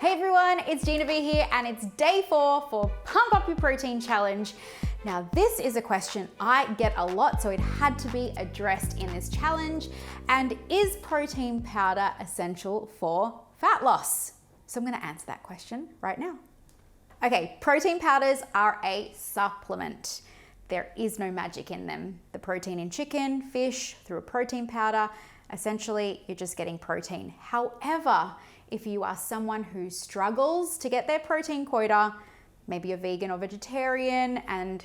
Hey everyone, it's Gina B here and it's day 4 for Pump Up Your Protein Challenge. Now this is a question I get a lot, so it had to be addressed in this challenge. And is protein powder essential for fat loss? So I'm gonna answer that question right now. Okay, protein powders are a supplement. There is no magic in them. The protein in chicken, fish, through a protein powder, essentially you're just getting protein. However, if you are someone who struggles to get their protein quota, maybe you're vegan or vegetarian and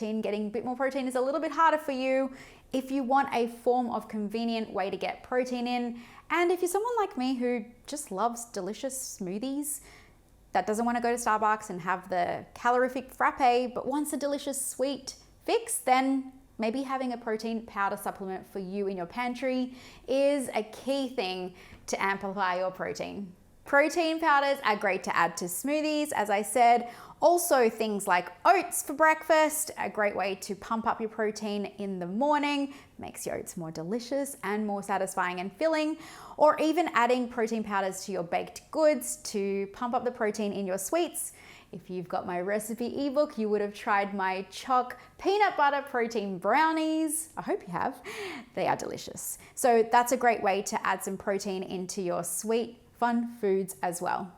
getting a bit more protein is a little bit harder for you. If you want a form of convenient way to get protein in, and if you're someone like me who just loves delicious smoothies, that doesn't want to go to Starbucks and have the calorific frappe, but wants a delicious sweet fix, then maybe having a protein powder supplement for you in your pantry is a key thing to amplify your protein. Protein powders are great to add to smoothies, as I said. Also things like oats for breakfast, a great way to pump up your protein in the morning, makes your oats more delicious and more satisfying and filling. Or even adding protein powders to your baked goods to pump up the protein in your sweets. If you've got my recipe ebook, you would have tried my choc peanut butter protein brownies. I hope you have. They are delicious. So that's a great way to add some protein into your sweet, fun foods as well.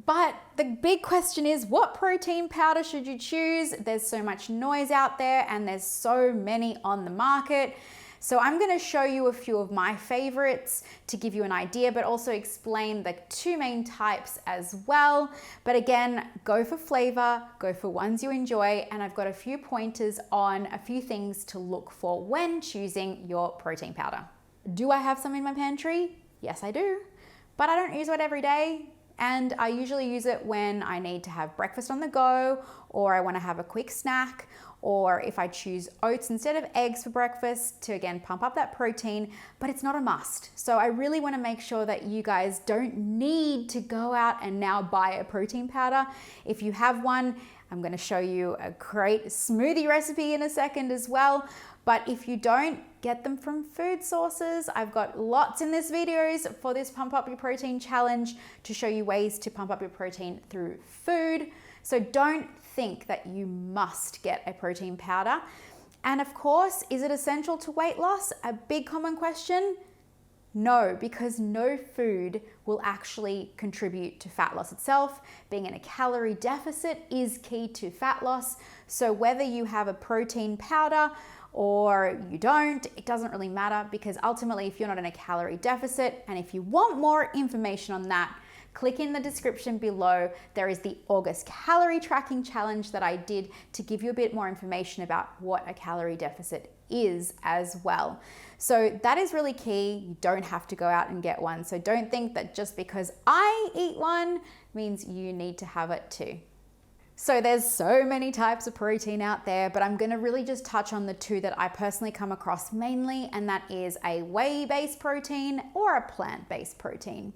But the big question is, what protein powder should you choose? There's so much noise out there and there's so many on the market. So I'm going to show you a few of my favorites to give you an idea, but also explain the two main types as well. But again, go for flavor, go for ones you enjoy, and I've got a few pointers on a few things to look for when choosing your protein powder. Do I have some in my pantry? Yes, I do, but I don't use it every day. And I usually use it when I need to have breakfast on the go, or I want to have a quick snack, or if I choose oats instead of eggs for breakfast to again pump up that protein, but it's not a must. So I really want to make sure that you guys don't need to go out and now buy a protein powder. If you have one, I'm going to show you a great smoothie recipe in a second as well. But if you don't, get them from food sources. I've got lots in this videos for this Pump Up Your Protein Challenge to show you ways to pump up your protein through food. So don't think that you must get a protein powder. And of course, is it essential to weight loss? A big common question. No, because no food will actually contribute to fat loss itself. Being in a calorie deficit is key to fat loss. So whether you have a protein powder or you don't, it doesn't really matter, because ultimately if you're not in a calorie deficit, and if you want more information on that, click in the description below. There is the August calorie tracking challenge that I did to give you a bit more information about what a calorie deficit is as well. So that is really key. You don't have to go out and get one. So don't think that just because I eat one means you need to have it too. So there's so many types of protein out there, but I'm gonna really just touch on the two that I personally come across mainly, and that is a whey-based protein or a plant-based protein.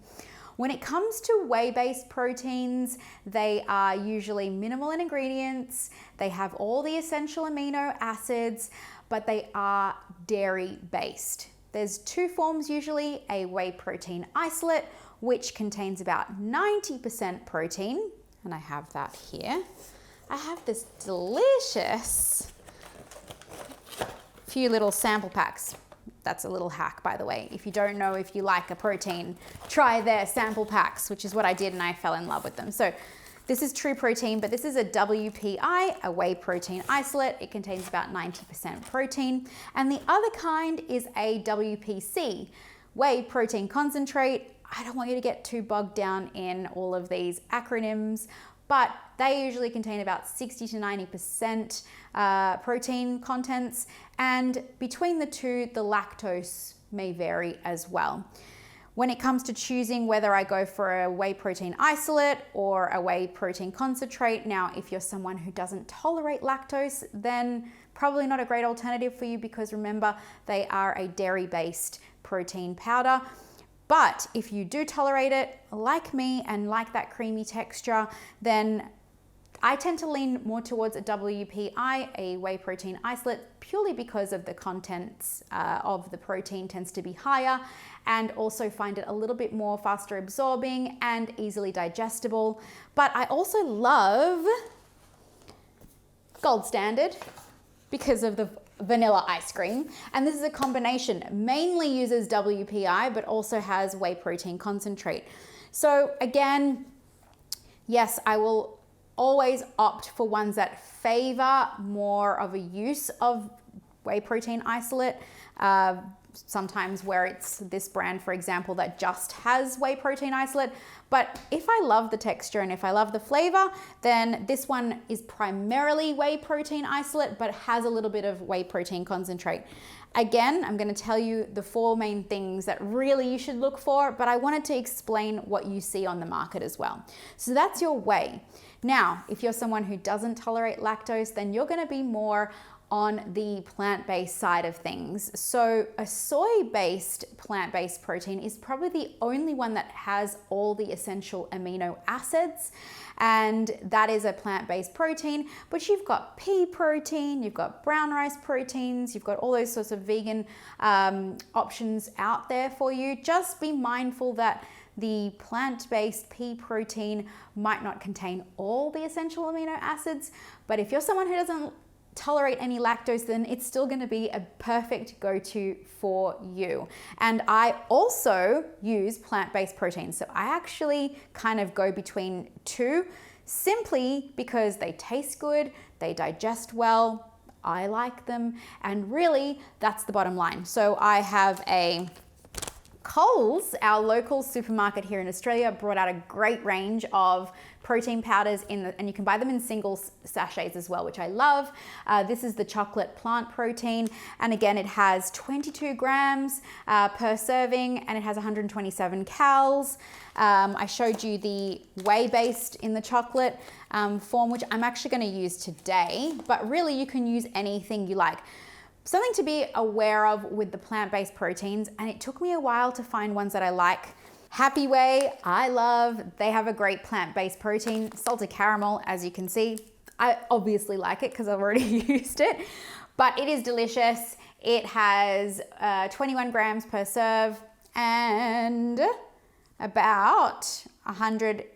When it comes to whey-based proteins, they are usually minimal in ingredients, they have all the essential amino acids, but they are dairy-based. There's two forms usually, a whey protein isolate, which contains about 90% protein, and I have that here. I have this delicious few little sample packs. That's a little hack, by the way. If you don't know if you like a protein, try their sample packs, which is what I did, and I fell in love with them. So this is True Protein, but this is a WPI, a whey protein isolate. It contains about 90% protein. And the other kind is a WPC, whey protein concentrate. I don't want you to get too bogged down in all of these acronyms, but they usually contain about 60 to 90% protein contents, and between the two, the lactose may vary as well. When it comes to choosing whether I go for a whey protein isolate or a whey protein concentrate, now if you're someone who doesn't tolerate lactose, then probably not a great alternative for you, because remember, they are a dairy-based protein powder. But if you do tolerate it, like me, and like that creamy texture, then I tend to lean more towards a WPI, a whey protein isolate, purely because of the contents of the protein tends to be higher, and also find it a little bit more faster absorbing and easily digestible. But I also love Gold Standard because of the vanilla ice cream. And this is a combination, mainly uses WPI, but also has whey protein concentrate. So again, yes, I will always opt for ones that favor more of a use of whey protein isolate. Sometimes where it's this brand, for example, that just has whey protein isolate. But if I love the texture and if I love the flavor, then this one is primarily whey protein isolate, but has a little bit of whey protein concentrate. Again, I'm going to tell you the 4 main things that really you should look for, but I wanted to explain what you see on the market as well. So that's your whey. Now, if you're someone who doesn't tolerate lactose, then you're going to be more on the plant-based side of things. So a soy-based plant-based protein is probably the only one that has all the essential amino acids, and that is a plant-based protein. But you've got pea protein, you've got brown rice proteins, you've got all those sorts of vegan options out there for you. Just be mindful that the plant-based pea protein might not contain all the essential amino acids, but if you're someone who doesn't tolerate any lactose, then it's still going to be a perfect go-to for you. And I also use plant-based proteins. So I actually kind of go between 2, simply because they taste good, they digest well, I like them, and really that's the bottom line. So I have a Coles, our local supermarket here in Australia, brought out a great range of protein powders and you can buy them in single sachets as well, which I love. This is the chocolate plant protein, and again, it has 22 grams per serving, and it has 127 calories. I showed you the whey-based in the chocolate form, which I'm actually going to use today, but really you can use anything you like. Something to be aware of with the plant-based proteins, and it took me a while to find ones that I like. Happy Whey, I love. They have a great plant-based protein. Salted caramel, as you can see. I obviously like it because I've already used it, but it is delicious. It has 21 grams per serve and about 100,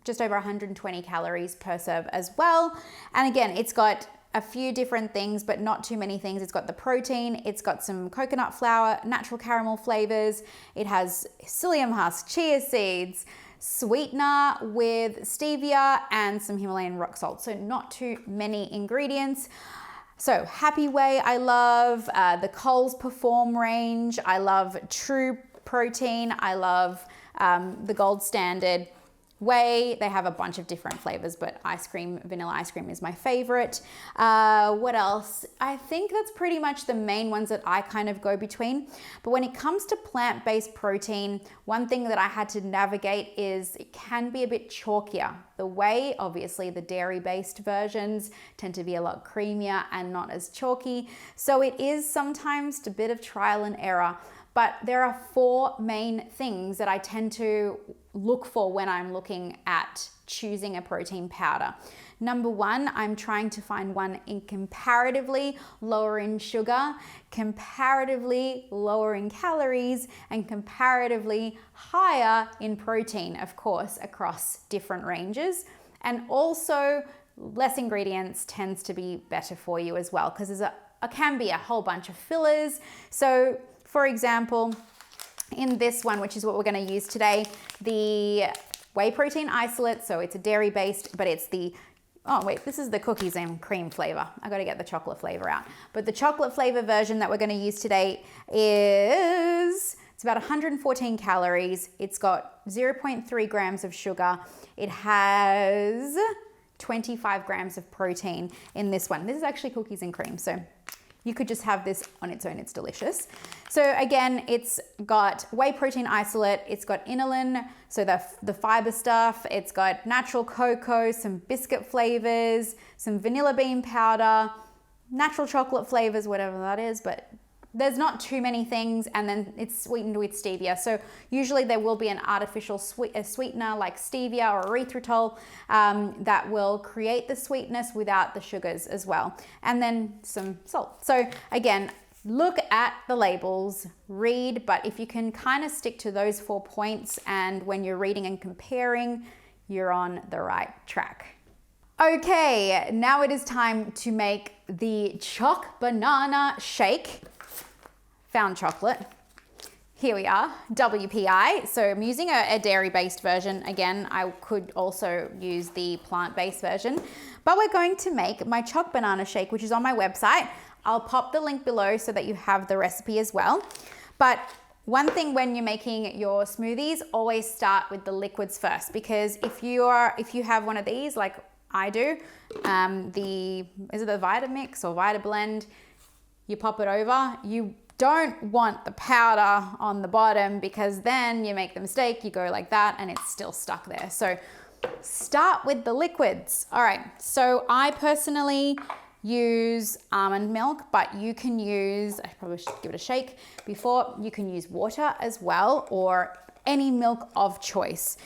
just over 120 calories per serve as well. And again, it's got a few different things, but not too many things. It's got the protein, it's got some coconut flour, natural caramel flavors. It has psyllium husk, chia seeds, sweetener with stevia, and some Himalayan rock salt. So not too many ingredients. So Happy Whey, I love the Coles Perform range. I love True Protein. I love the Gold Standard Whey. They have a bunch of different flavors, but vanilla ice cream is my favorite. What else? I think that's pretty much the main ones that I kind of go between. But when it comes to plant-based protein, one thing that I had to navigate is it can be a bit chalkier. The whey, obviously the dairy-based versions tend to be a lot creamier and not as chalky. So it is sometimes a bit of trial and error. But there are 4 main things that I tend to look for when I'm looking at choosing a protein powder. Number 1, I'm trying to find one in comparatively lower in sugar, comparatively lower in calories, and comparatively higher in protein, of course, across different ranges. And also less ingredients tends to be better for you as well, because there can be a whole bunch of fillers. So for example, in this one, which is what we're going to use today, the whey protein isolate, so it's a dairy-based, but it's the, oh wait, this is the cookies and cream flavor. I got to get the chocolate flavor out. But the chocolate flavor version that we're going to use today it's about 114 calories. It's got 0.3 grams of sugar. It has 25 grams of protein in this one. This is actually cookies and cream, so you could just have this on its own, it's delicious. So again, it's got whey protein isolate, it's got inulin, so the fiber stuff, it's got natural cocoa, some biscuit flavors, some vanilla bean powder, natural chocolate flavors, whatever that is, but there's not too many things, and then it's sweetened with stevia. So usually there will be an artificial sweetener like stevia or erythritol that will create the sweetness without the sugars as well. And then some salt. So again, look at the labels, read, but if you can kind of stick to those 4 points, and when you're reading and comparing, you're on the right track. Okay, now it is time to make the choc banana shake. Found chocolate. Here we are, WPI. So I'm using a dairy-based version. Again, I could also use the plant-based version, but we're going to make my choc banana shake, which is on my website. I'll pop the link below so that you have the recipe as well. But one thing when you're making your smoothies, always start with the liquids first, because if you have one of these like I do, is it the Vitamix or Vitablend? You pop it over, you don't want the powder on the bottom, because then you make the mistake, you go like that and it's still stuck there. So start with the liquids. All right, so I personally use almond milk, but you can use, I probably should give it a shake before, you can use water as well, or any milk of choice.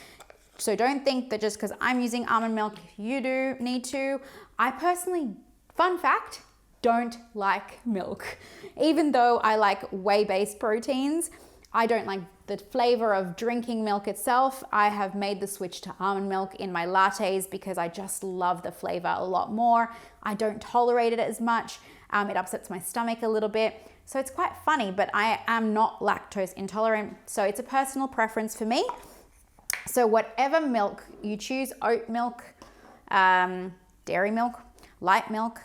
So don't think that just because I'm using almond milk, you do need to. I personally, fun fact, don't like milk. Even though I like whey-based proteins, I don't like the flavor of drinking milk itself. I have made the switch to almond milk in my lattes because I just love the flavor a lot more. I don't tolerate it as much. It upsets my stomach a little bit. So it's quite funny, but I am not lactose intolerant. So it's a personal preference for me. So whatever milk you choose, oat milk, dairy milk, light milk,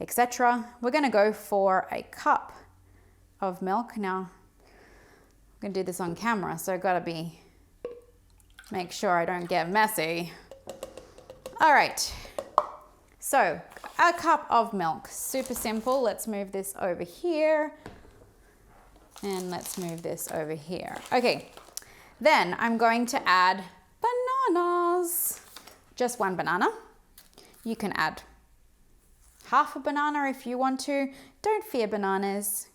etc. We're gonna go for a cup of milk. Now, I'm gonna do this on camera, so I've gotta make sure I don't get messy. All right, so a cup of milk, super simple. Let's move this over here, and let's move this over here. Okay, then I'm going to add bananas, just one banana. You can add half a banana if you want to. Don't fear bananas.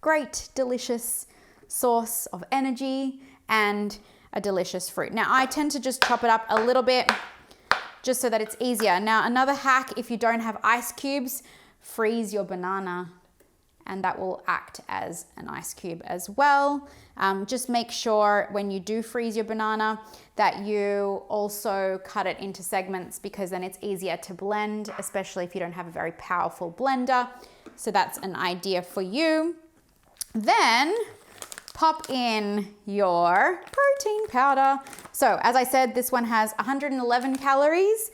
Great, delicious source of energy and a delicious fruit. Now I tend to just chop it up a little bit just so that it's easier. Now another hack, if you don't have ice cubes, freeze your banana and that will act as an ice cube as well. Just make sure when you do freeze your banana that you also cut it into segments, because then it's easier to blend, especially if you don't have a very powerful blender. So that's an idea for you. Then pop in your protein powder. So as I said, this one has 111 calories.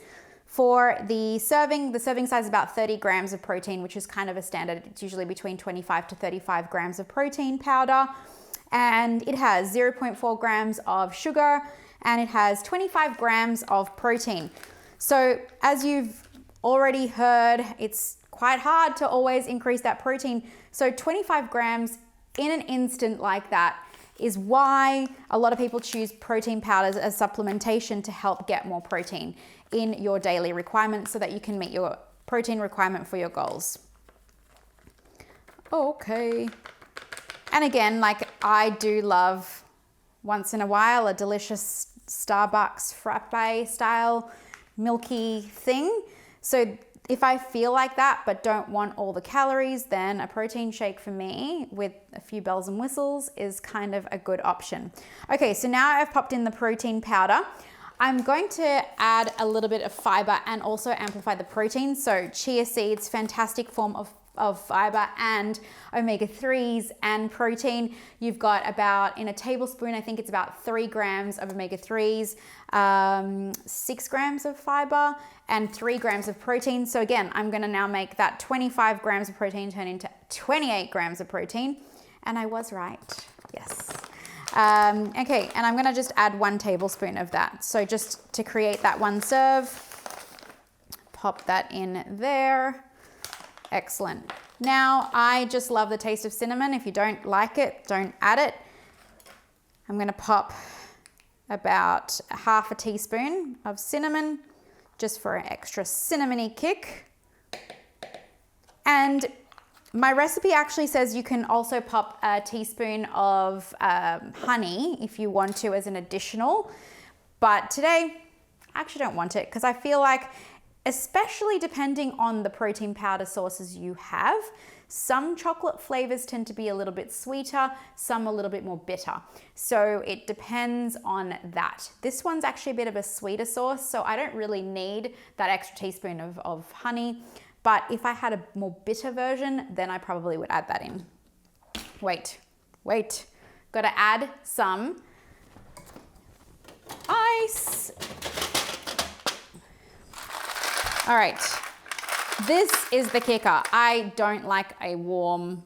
For the serving size is about 30 grams of protein, which is kind of a standard. It's usually between 25 to 35 grams of protein powder. And it has 0.4 grams of sugar, and it has 25 grams of protein. So as you've already heard, it's quite hard to always increase that protein. So 25 grams in an instant like that is why a lot of people choose protein powders as supplementation to help get more protein in your daily requirements so that you can meet your protein requirement for your goals. Okay. And again, like I do love once in a while a delicious Starbucks frappe style milky thing. So if I feel like that but don't want all the calories, then a protein shake for me with a few bells and whistles is kind of a good option. Okay, so now I've popped in the protein powder. I'm going to add a little bit of fiber and also amplify the protein. So chia seeds, fantastic form of fiber and omega-3s and protein. You've got about, in a tablespoon, I think it's about 3 grams of omega-3s, 6 grams of fiber and 3 grams of protein. So again, I'm gonna now make that 25 grams of protein turn into 28 grams of protein. And I was right, yes. Okay, and I'm gonna just add 1 tablespoon of that. So just to create that one serve, pop that in there. Excellent. Now, I just love the taste of cinnamon. If you don't like it, don't add it. I'm gonna pop about half a teaspoon of cinnamon just for an extra cinnamony kick. And My recipe actually says you can also pop a teaspoon of honey if you want to as an additional, but today I actually don't want it because I feel like, especially depending on the protein powder sources you have, some chocolate flavors tend to be a little bit sweeter, some a little bit more bitter. So it depends on that. This one's actually a bit of a sweeter sauce, so I don't really need that extra teaspoon of honey. But if I had a more bitter version, then I probably would add that in. Wait. Gotta add some ice. All right. This is the kicker. I don't like a warm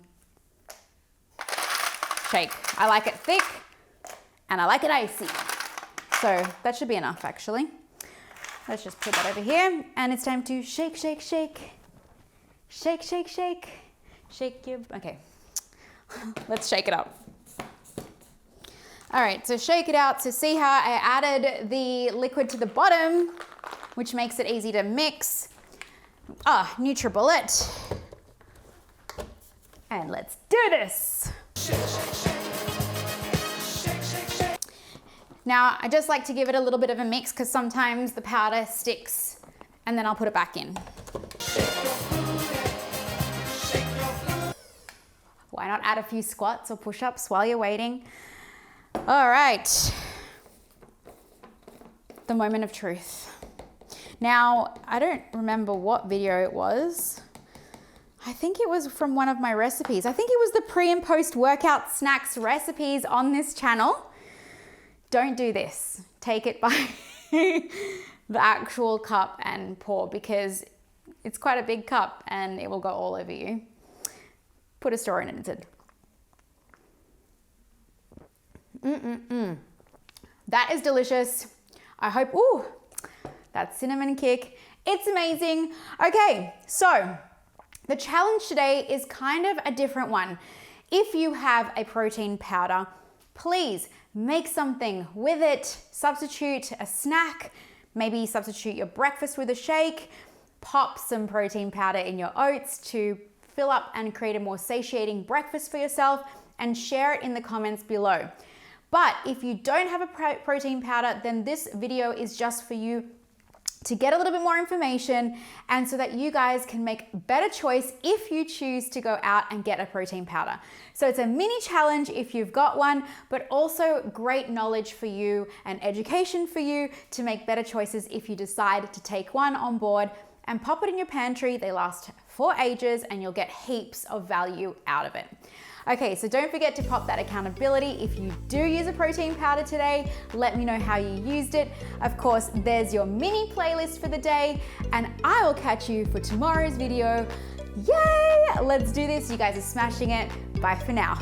shake. I like it thick and I like it icy. So that should be enough actually. Let's just put that over here and it's time to shake, shake, shake. Shake, shake, shake. Shake your, okay. Let's shake it up. All right, so shake it out. So see how I added the liquid to the bottom, which makes it easy to mix. NutriBullet. And let's do this. Now, I just like to give it a little bit of a mix because sometimes the powder sticks and then I'll put it back in. Why not add a few squats or push-ups while you're waiting? All right. The moment of truth. Now, I don't remember what video it was. I think it was from one of my recipes. I think it was the pre and post workout snacks recipes on this channel. Don't do this. Take it by the actual cup and pour because it's quite a big cup and it will go all over you. Put a straw in it instead. That is delicious. I hope, ooh, that cinnamon kick. It's amazing. Okay, so the challenge today is kind of a different one. If you have a protein powder, please make something with it. Substitute a snack, maybe substitute your breakfast with a shake, pop some protein powder in your oats to fill up and create a more satiating breakfast for yourself, and share it in the comments below. But if you don't have a protein powder, then this video is just for you to get a little bit more information and so that you guys can make a better choice if you choose to go out and get a protein powder. So it's a mini challenge if you've got one, but also great knowledge for you and education for you to make better choices if you decide to take one on board and pop it in your pantry. They last for ages and you'll get heaps of value out of it. Okay, so don't forget to pop that accountability. If you do use a protein powder today, let me know how you used it. Of course, there's your mini playlist for the day, and I will catch you for tomorrow's video. Yay! Let's do this. You guys are smashing it. Bye for now.